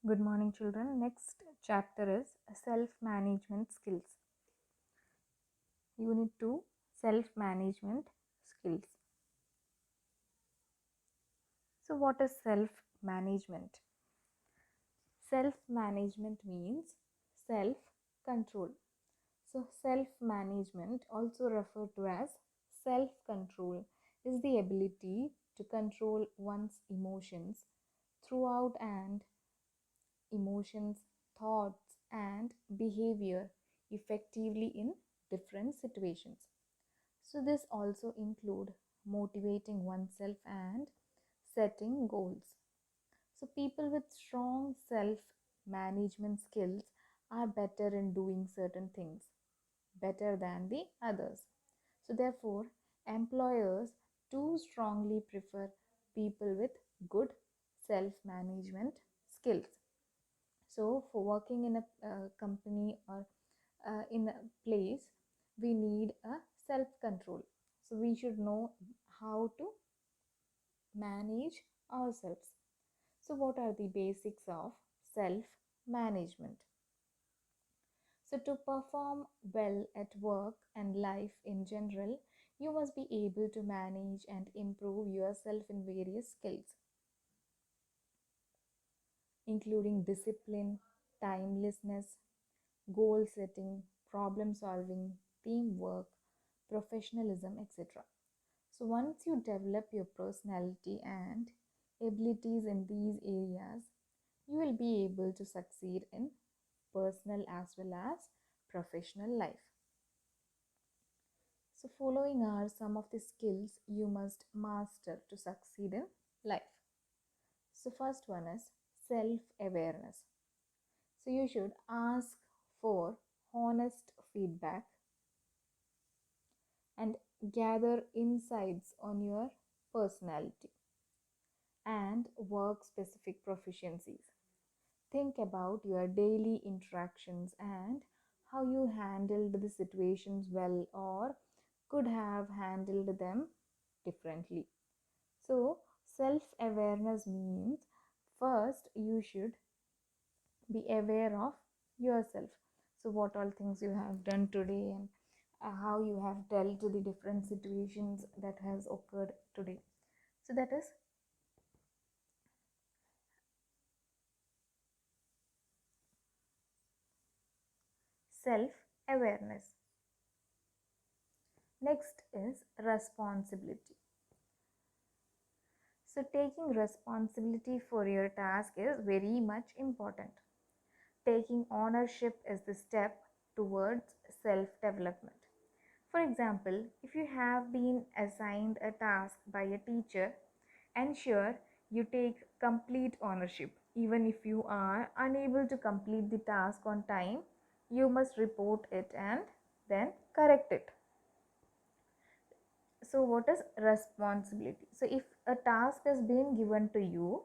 Good morning, children. Next chapter is self-management skills. Unit 2, self-management skills. So what is self-management? Self-management means self-control. So self-management, also referred to as self-control, is the ability to control one's emotions throughout and emotions, thoughts, and behavior effectively in different situations. So this also include motivating oneself and setting goals. So people with strong self management skills are better in doing certain things better than the others. So therefore, employers too strongly prefer people with good self management skills. So for working in a company or in a place, we need a self control. So we should know how to manage ourselves. So what are the basics of self management? So to perform well at work and life in general, you must be able to manage and improve yourself in various skills, including discipline, timelessness, goal setting, problem solving, teamwork, professionalism, etc. So, once you develop your personality and abilities in these areas, you will be able to succeed in personal as well as professional life. So, following are some of the skills you must master to succeed in life. So, first one is self awareness. So, you should ask for honest feedback and gather insights on your personality and work specific proficiencies. Think about your daily interactions and how you handled the situations well or could have handled them differently. So, self awareness means first you should be aware of yourself. So what all things you have done today and how you have dealt with the different situations that has occurred today. So that is self awareness. Next is responsibility. So taking responsibility for your task is very much important. Taking ownership is the step towards self development. For example, if you have been assigned a task by a teacher, ensure you take complete ownership. Even if you are unable to complete the task on time, you must report it and then correct it. So, what is responsibility? So, if a task has been given to you,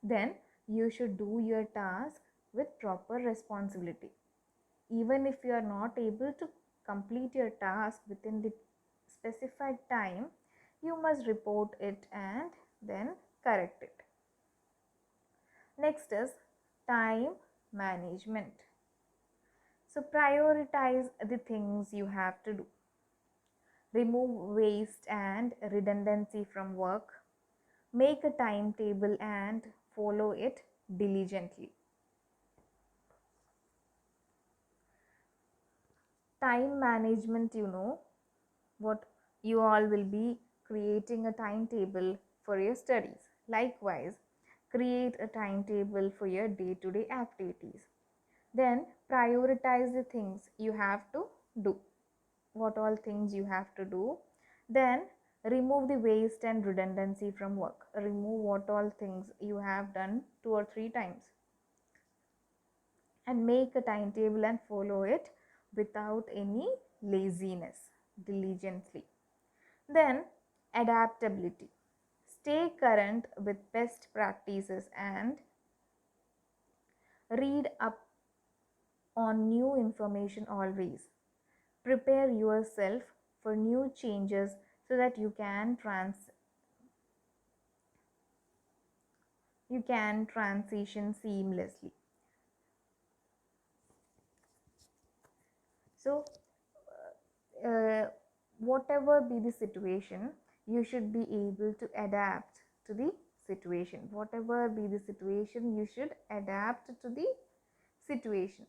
then you should do your task with proper responsibility. Even if you are not able to complete your task within the specified time, you must report it and then correct it. Next is time management. So prioritize the things you have to do. Remove waste and redundancy from work. Make a timetable and follow it diligently. Time management, what you all will be creating a timetable for your studies. Likewise, create a timetable for your day-to-day activities. Then prioritize the things you have to do. What all things you have to do. Then remove the waste and redundancy from work. Remove what all things you have done 2 or 3 times. And make a timetable and follow it without any laziness, diligently. Then adaptability. Stay current with best practices and read up on new information always. Prepare yourself for new changes so that you can you can transition seamlessly. So whatever be the situation, you should be able to adapt to the situation. Whatever be the situation, you should adapt to the situation.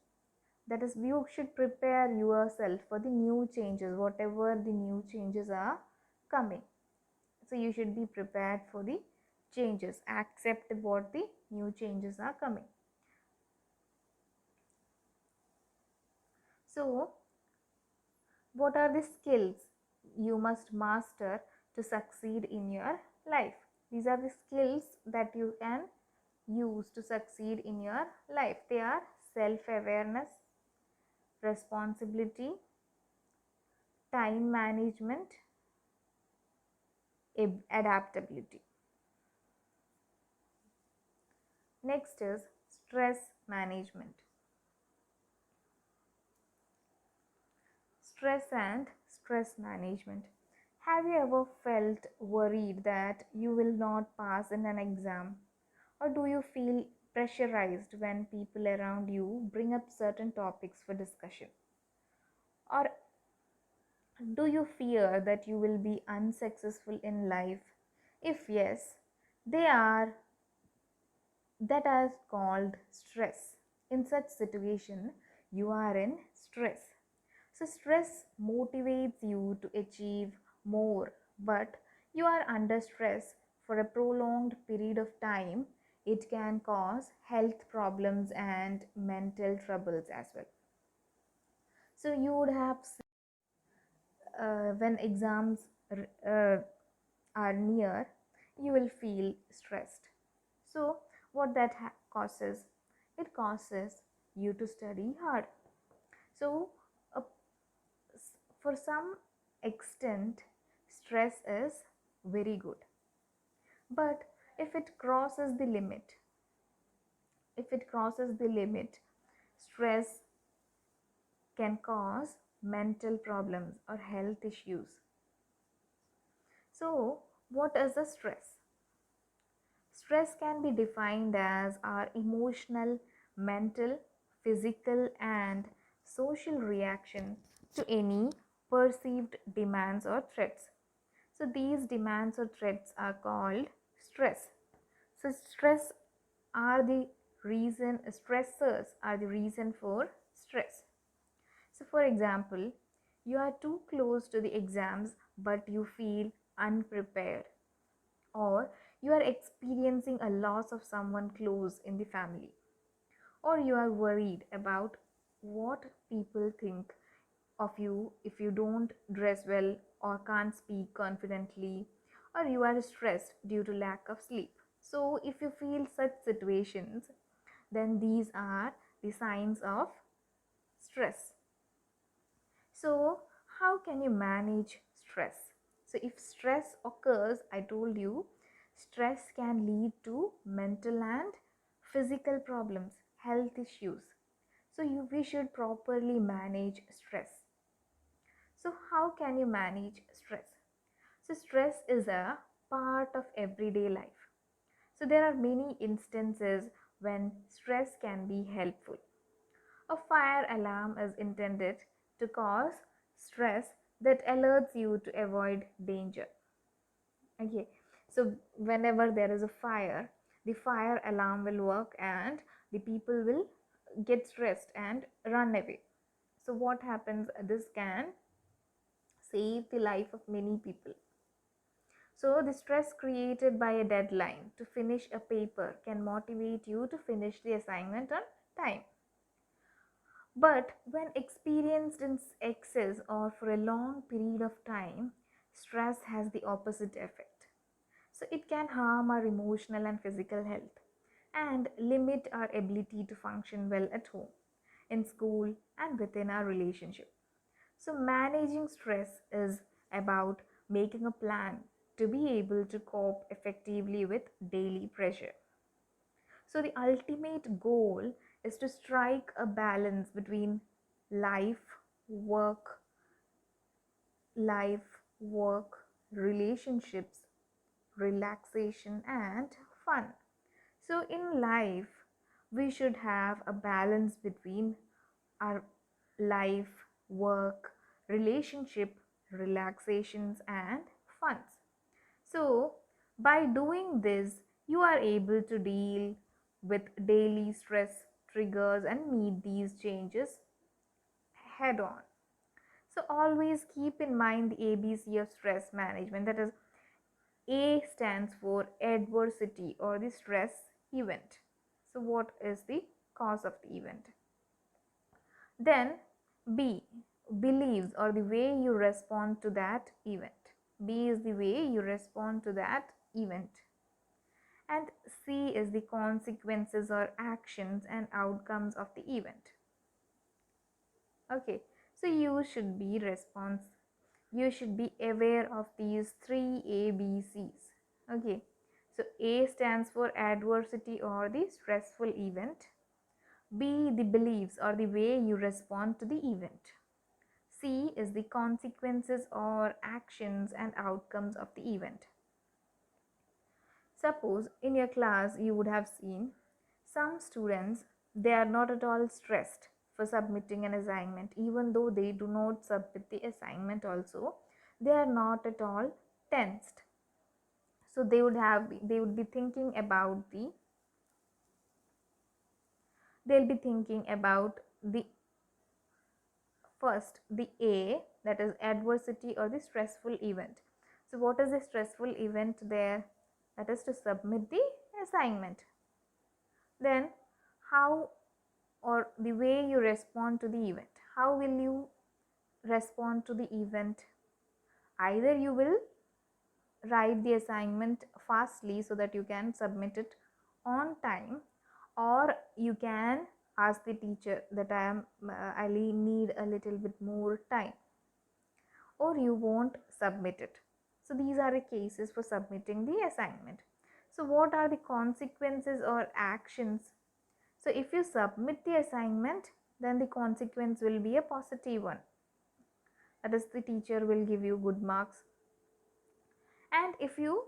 That is, you should prepare yourself for the new changes, whatever the new changes are coming. So you should be prepared for the changes, accept what the new changes are coming. So what are the skills you must master to succeed in your life? These are the skills that you can use to succeed in your life. They are self-awareness, responsibility, time management, adaptability. Next is stress management. Stress and stress management. Have you ever felt worried that you will not pass in an exam? Or do you feel pressurized when people around you bring up certain topics for discussion? Or do you fear that you will be unsuccessful in life? If yes, they are that is called stress. In such situation, you are in stress. So stress motivates you to achieve more, but you are under stress for a prolonged period of time. It can cause health problems and mental troubles as well. So you would have when exams are near, you will feel stressed. So what that causes? It causes you to study hard. So uh, for some extent, stress is very good. But if it crosses the limit, stress can cause mental problems or health issues. So what is the stress? Stress can be defined as our emotional, mental, physical, and social reaction to any perceived demands or threats. So these demands or threats are called stress. So stressors are the reason for stress. So for example, you are too close to the exams but you feel unprepared, or you are experiencing a loss of someone close in the family, or you are worried about what people think of you if you don't dress well or can't speak confidently, or you are stressed due to lack of sleep. So if you feel such situations, then these are the signs of stress. So how can you manage stress? So if stress occurs, I told you, stress can lead to mental and physical problems, health issues. So we should properly manage stress. So how can you manage stress? So stress is a part of everyday life. So there are many instances when stress can be helpful. A fire alarm is intended to cause stress that alerts you to avoid danger. Okay, so whenever there is a fire, the fire alarm will work and the people will get stressed and run away. So what happens? This can save the life of many people. So the stress created by a deadline to finish a paper can motivate you to finish the assignment on time. But when experienced in excess or for a long period of time, stress has the opposite effect. So it can harm our emotional and physical health and limit our ability to function well at home, in school, and within our relationship. So managing stress is about making a plan to be able to cope effectively with daily pressure. So the ultimate goal is to strike a balance between life, work, relationships, relaxation, and fun. So in life, we should have a balance between our life, work, relationship, relaxations, and funs. So, by doing this, you are able to deal with daily stress triggers and meet these changes head on. So, always keep in mind the ABC of stress management. That is, A stands for adversity or the stress event. So, what is the cause of the event? Then, B, believes or the way you respond to that event. B is the way you respond to that event. And C is the consequences or actions and outcomes of the event. Okay, so you should be aware of these three ABCs. Okay, so A stands for adversity or the stressful event. B, the beliefs or the way you respond to the event. C is the consequences or actions and outcomes of the event. Suppose in your class you would have seen some students, they are not at all stressed for submitting an assignment, even though they do not submit the assignment also, they are not at all tensed. So they would be thinking about they'll be thinking about the first, the A, that is adversity or the stressful event. So what is the stressful event there? That is to submit the assignment. Then how or the way you respond to the event. How will you respond to the event? Either you will write the assignment fastly so that you can submit it on time, or you can ask the teacher that I need a little bit more time, or you won't submit it. So these are the cases for submitting the assignment. So what are the consequences or actions? So if you submit the assignment, then the consequence will be a positive one. That is, the teacher will give you good marks. And if you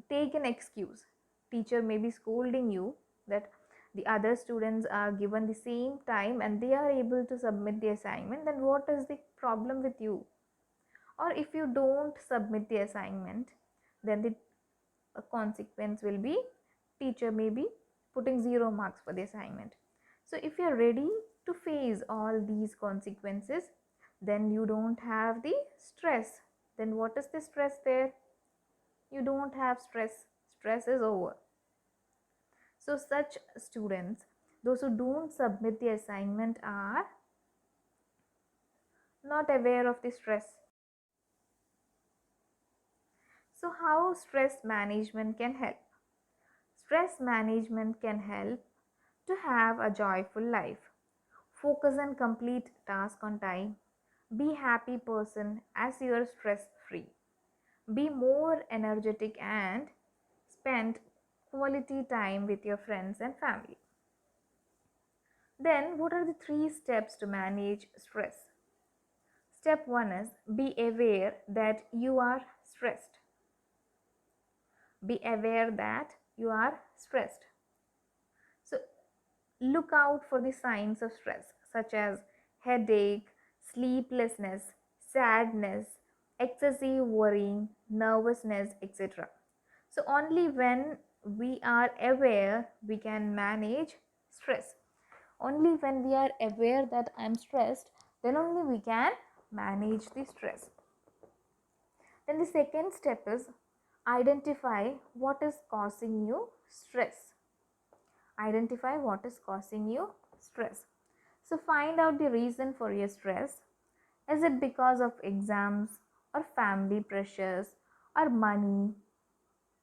take an excuse, teacher may be scolding you that the other students are given the same time and they are able to submit the assignment, then what is the problem with you? Or if you don't submit the assignment, then the consequence will be teacher may be putting 0 marks for the assignment. So if you are ready to face all these consequences, then you don't have the stress. Then what is the stress there? You don't have stress. Stress is over. So such students, those who don't submit the assignment, are not aware of the stress. So how stress management can help? Stress management can help to have a joyful life. Focus and complete task on time. Be happy person as you are stress free. Be more energetic and spend quality time with your friends and family. Then what are the 3 steps to manage stress? Step 1 is be aware that you are stressed. Be aware that you are stressed. So look out for the signs of stress such as headache, sleeplessness, sadness, excessive worrying, nervousness, etc. So only when we are aware we can manage stress. Only when we are aware that I am stressed, then only we can manage the stress. Then the second step is identify what is causing you stress. Identify what is causing you stress. So find out the reason for your stress. Is it because of exams or family pressures or money,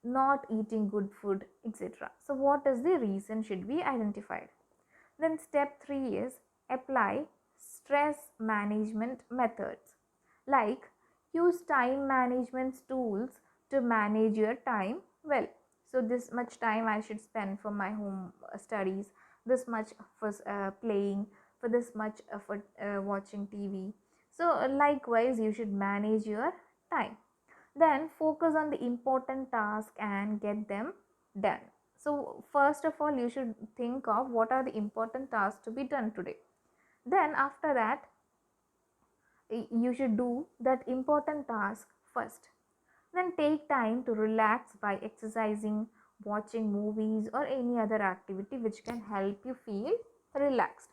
not eating good food, etc. So what is the reason should be identified. Then step 3 is apply stress management methods, like use time management tools to manage your time well. So this much time I should spend for my home studies, this much for playing, for this much for watching TV. So likewise you should manage your time. Then focus on the important task and get them done. So first of all, you should think of what are the important tasks to be done today. Then after that, you should do that important task first. Then take time to relax by exercising, watching movies, or any other activity which can help you feel relaxed.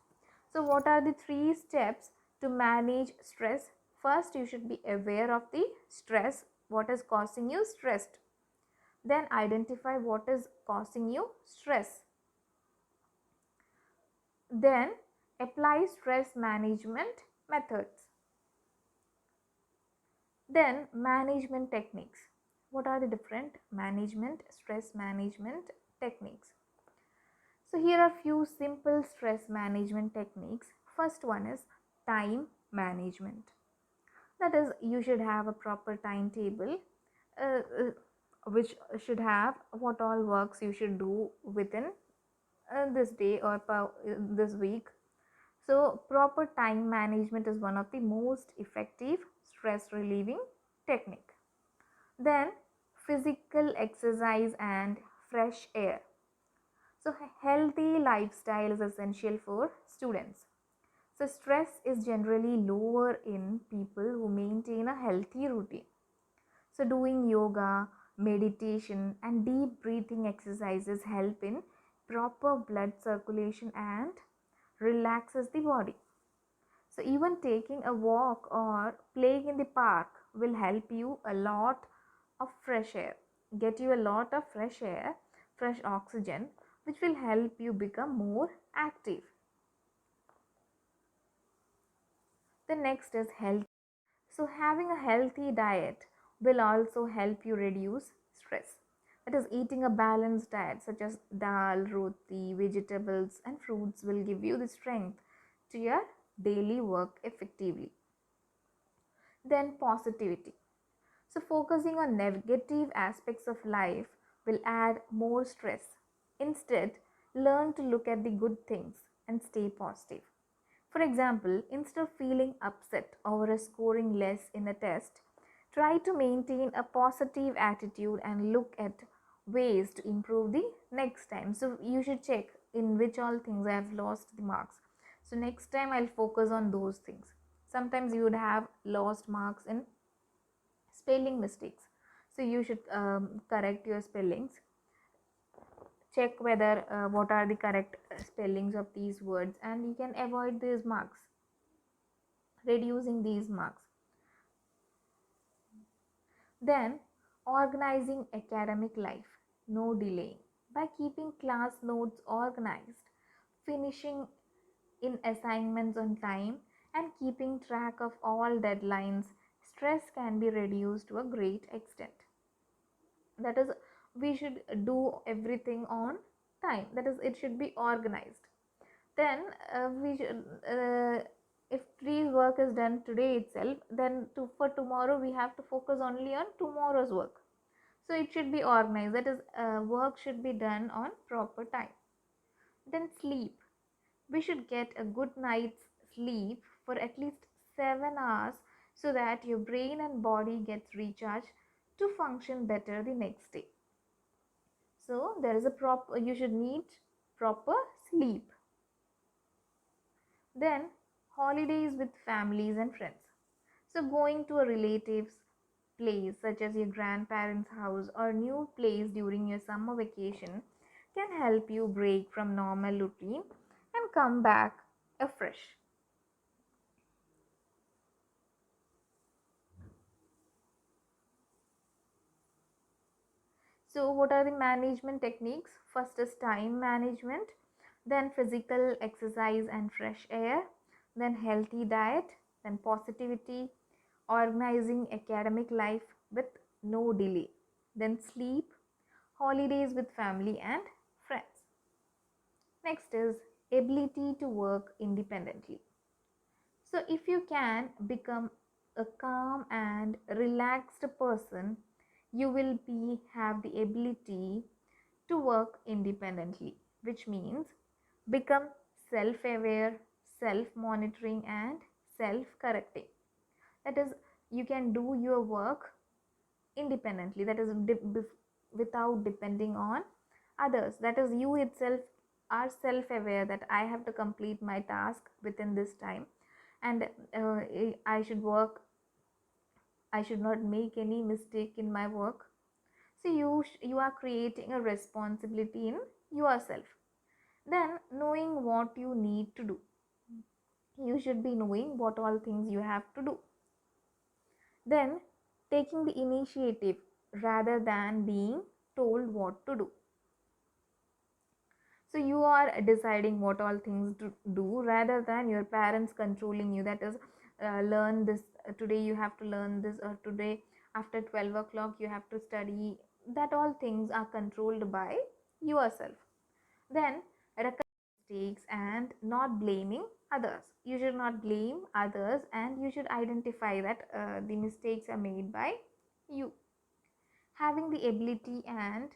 So what are the 3 steps to manage stress? First, you should be aware of the stress, what is causing you stress. Then identify what is causing you stress. Then apply stress management methods. Then management techniques. What are the different stress management techniques? So here are few simple stress management techniques. First one is time management. That is, you should have a proper timetable uh, uh, which should have what all works you should do within this day or this week. So proper time management is one of the most effective stress relieving technique. Then physical exercise and fresh air. So healthy lifestyle is essential for students. So stress is generally lower in people who maintain a healthy routine. So doing yoga, meditation and deep breathing exercises help in proper blood circulation and relaxes the body. So even taking a walk or playing in the park will help you a lot of fresh air, get you a lot of fresh air, fresh oxygen, which will help you become more active. The next is health. So having a healthy diet will also help you reduce stress. That is, eating a balanced diet such as dal, roti, vegetables and fruits will give you the strength to your daily work effectively. Then positivity. So focusing on negative aspects of life will add more stress. Instead, learn to look at the good things and stay positive. For example, instead of feeling upset over scoring less in a test, try to maintain a positive attitude and look at ways to improve the next time. So you should check in which all things I have lost the marks. So next time I'll focus on those things. Sometimes you would have lost marks in spelling mistakes. So you should correct your spellings. Check whether what are the correct spellings of these words and you can avoid these marks, reducing these marks. Then organizing academic life, no delaying. By keeping class notes organized, finishing in assignments on time and keeping track of all deadlines, stress can be reduced to a great extent. That is, we should do everything on time. That is, it should be organized. Then we should if today's work is done today itself, then for tomorrow we have to focus only on tomorrow's work. So it should be organized. That is, work should be done on proper time. Then sleep. We should get a good night's sleep for at least 7 hours so that your brain and body gets recharged to function better the next day. So there is a proper, you should need proper sleep. Then holidays with families and friends. So going to a relative's place such as your grandparents' house or new place during your summer vacation can help you break from normal routine and come back afresh. So what are the management techniques? First is time management, then physical exercise and fresh air, then healthy diet, then positivity, organizing academic life with no delay, then sleep, holidays with family and friends. Next is ability to work independently. So if you can become a calm and relaxed person, you will have the ability to work independently, which means become self-aware, self-monitoring and self-correcting. That is, you can do your work independently, that is without depending on others. That is, you itself are self aware that I have to complete my task within this time, and I should work, I should not make any mistake in my work. So you are creating a responsibility in yourself. Then knowing what you need to do, you should be knowing what all things you have to do. Then taking the initiative rather than being told what to do. So you are deciding what all things to do rather than your parents controlling you. That is, learn this, today you have to learn this, or today after 12 o'clock you have to study. That all things are controlled by yourself. Then recognize mistakes and not blaming others. You should not blame others, and you should identify that the mistakes are made by you. Having the ability and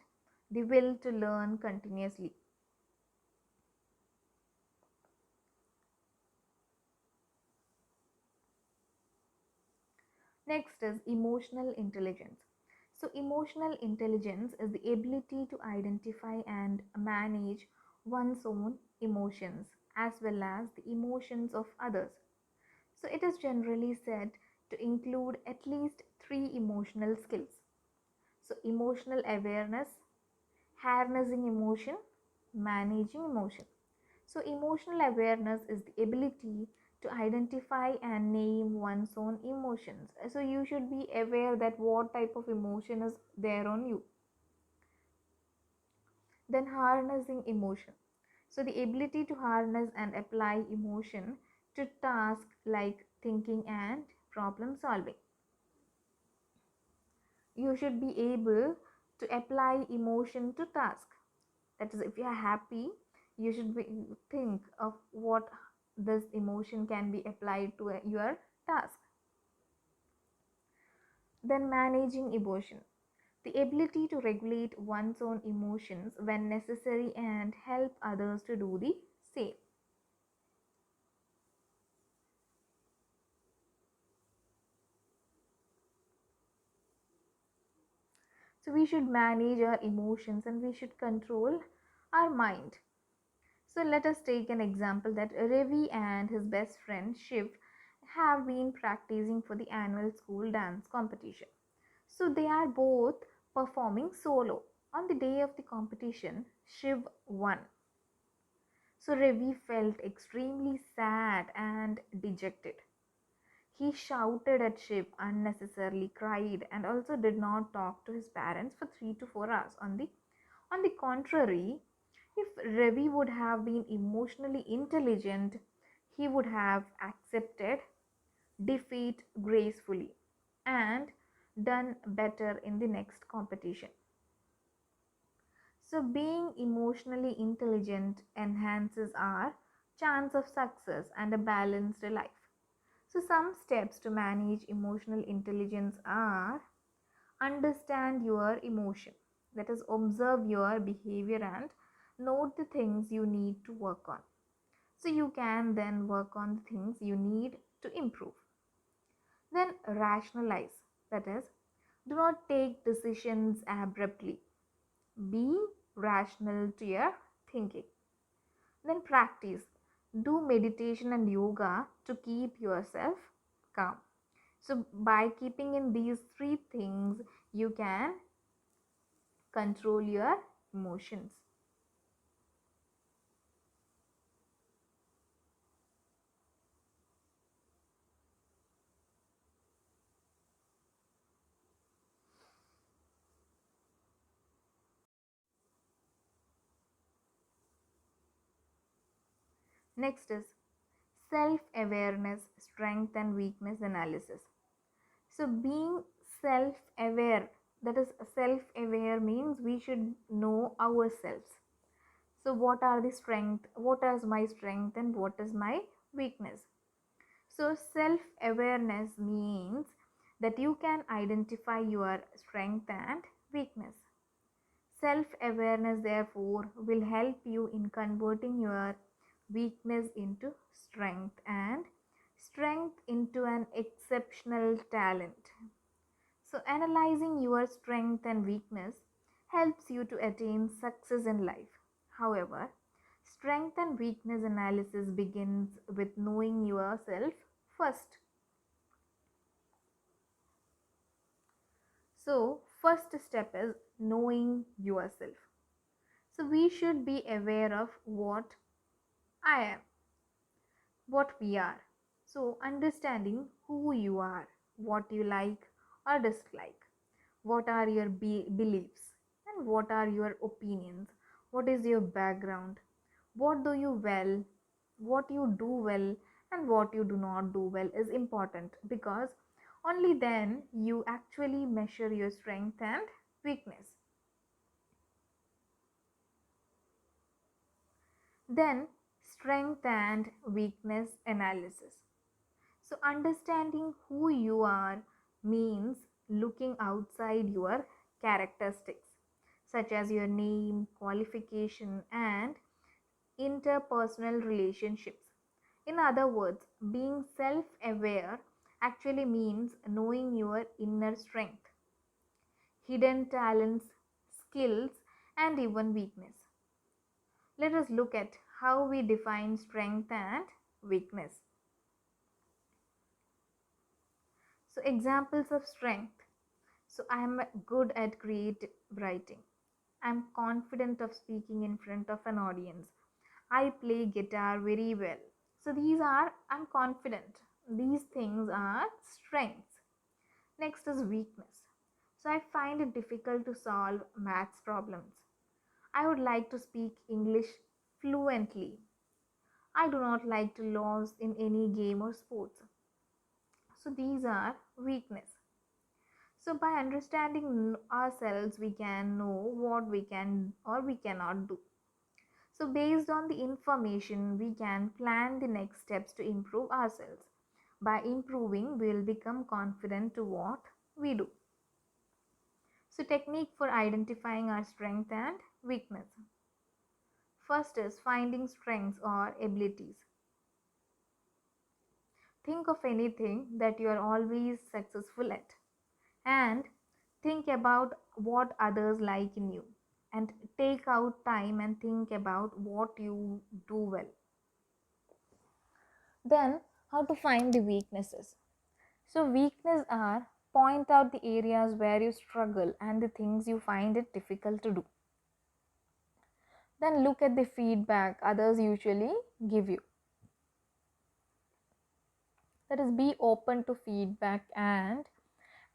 the will to learn continuously. Next is emotional intelligence. So, emotional intelligence is the ability to identify and manage one's own emotions as well as the emotions of others. So, it is generally said to include at least three emotional skills. So, emotional awareness, harnessing emotion, managing emotion. So, emotional awareness is the ability to identify and name one's own emotions. So, you should be aware that what type of emotion is there on you. Then, harnessing emotion. So, the ability to harness and apply emotion to tasks like thinking and problem solving. You should be able to apply emotion to task. That is, if you are happy, you should think of what this emotion can be applied to your task. Then managing emotion, the ability to regulate one's own emotions when necessary and help others to do the same. So we should manage our emotions and we should control our mind. So let us take an example that Ravi and his best friend Shiv have been practicing for the annual school dance competition. So they are both performing solo. On the day of the competition, Shiv won. So Ravi felt extremely sad and dejected. He shouted at Shiv unnecessarily, cried, and also did not talk to his parents for 3 to 4 hours. On the contrary, if Ravi would have been emotionally intelligent, he would have accepted defeat gracefully and done better in the next competition. So, being emotionally intelligent enhances our chance of success and a balanced life. So, some steps to manage emotional intelligence are: understand your emotion, that is, observe your behavior and note the things you need to work on. So, you can then work on the things you need to improve. Then, rationalize, that is, do not take decisions abruptly. Be rational to your thinking. Then practice. Do meditation and yoga to keep yourself calm. So by keeping in these three things, you can control your emotions. Next is self-awareness, strength and weakness analysis. So being self-aware, that is, self-aware means we should know ourselves. So what are the strength, what is my strength and what is my weakness? So self-awareness means that you can identify your strength and weakness. Self-awareness therefore will help you in converting your weakness into strength and strength into an exceptional talent. So analyzing your strength and weakness helps you to attain success in life. However, strength and weakness analysis begins with knowing yourself first. So, first step is knowing yourself. So, we should be aware of what I am, what we are. So, understanding who you are, what you like or dislike, what are your beliefs, and what are your opinions, what is your background, what do you well, what you do well, and what you do not do well is important, because only then you actually measure your strength and weakness. Then, strength and weakness analysis. So, understanding who you are means looking outside your characteristics, such as your name, qualification, and interpersonal relationships. In other words, being self aware actually means knowing your inner strength, hidden talents, skills, and even weakness. Let us look at how we define strength and weakness. So, examples of strength. So, I am good at creative writing. I am confident of speaking in front of an audience. I play guitar very well. So, these are, I'm confident. These things are strengths. Next is weakness. So, I find it difficult to solve maths problems. I would like to speak English fluently. I do not like to lose in any game or sports. So, these are weakness. So, by understanding ourselves, we can know what we can or we cannot do. So, based on the information, we can plan the next steps to improve ourselves. By improving, we will become confident to what we do. So, technique for identifying our strength and weakness. First is finding strengths or abilities. Think of anything that you are always successful at, and think about what others like in you, and take out time and think about what you do well. Then, how to find the weaknesses. So, weakness are point out the areas where you struggle and the things you find it difficult to do. Then, look at the feedback others usually give you. That is, be open to feedback and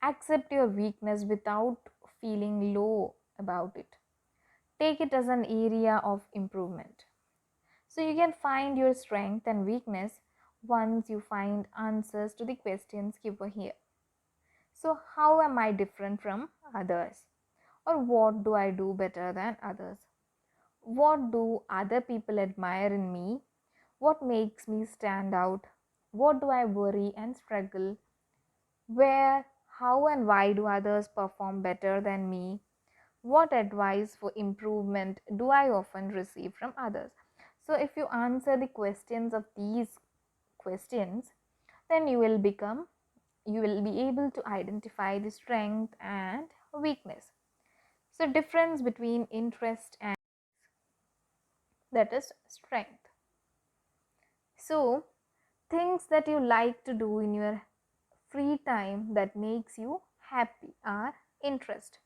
accept your weakness without feeling low about it. Take it as an area of improvement. So, you can find your strength and weakness once you find answers to the questions given here. So, how am I different from others? Or what do I do better than others? What do other people admire in me? What makes me stand out? What do I worry and struggle? Where, how, and why do others perform better than me? What advice for improvement do I often receive from others? So, if you answer the questions of these questions, then you will be able to identify the strength and weakness. So, difference between interest and, that is, strength. So, things that you like to do in your free time that makes you happy are interest.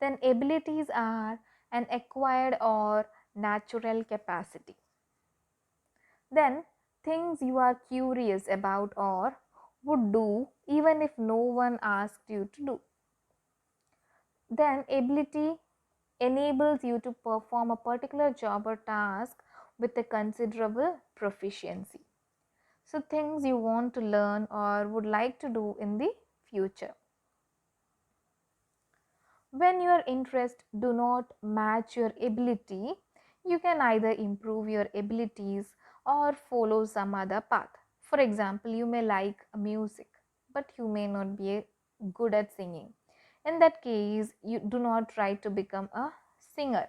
Then abilities are an acquired or natural capacity. Then things you are curious about or would do even if no one asked you to do. Then ability enables you to perform a particular job or task with a considerable proficiency. So, things you want to learn or would like to do in the future. When your interests do not match your ability, you can either improve your abilities or follow some other path. For example, you may like music, but you may not be good at singing. In that case, you do not try to become a singer.